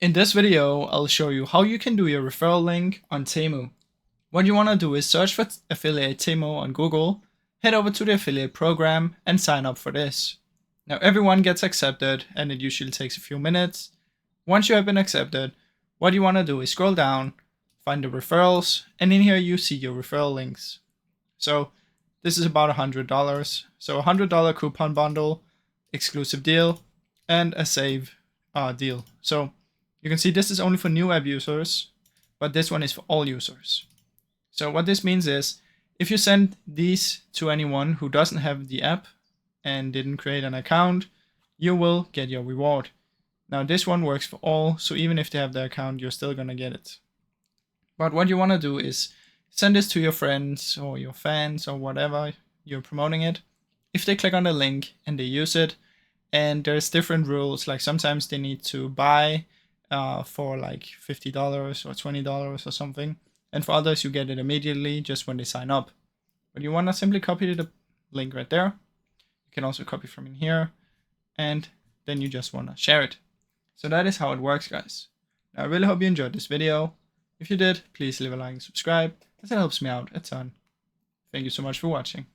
In this video, I'll show you how you can do your referral link on Temu. What you want to do is search for affiliate Temu on Google, head over to the affiliate program and sign up for this. Now everyone gets accepted and it usually takes a few minutes. Once you have been accepted, what you want to do is scroll down, find the referrals, and in here you see your referral links. So this is about $100. So a $100 coupon bundle, exclusive deal, and a save deal. So you can see this is only for new app users, but this one is for all users. So what this means is if you send these to anyone who doesn't have the app and didn't create an account, you will get your reward. Now this one works for all, so even if they have the account, you're still gonna get it. But what you wanna do is send this to your friends or your fans or whatever you're promoting it. If they click on the link and they use it, and there's different rules, like sometimes they need to buy for like $50 or $20 or something. And for others, you get it immediately just when they sign up. But you want to simply copy the link right there. You can also copy from in here, and then you just want to share it. So that is how it works, guys. Now, I really hope you enjoyed this video. If you did, please leave a like and subscribe, as it helps me out a ton. Thank you so much for watching.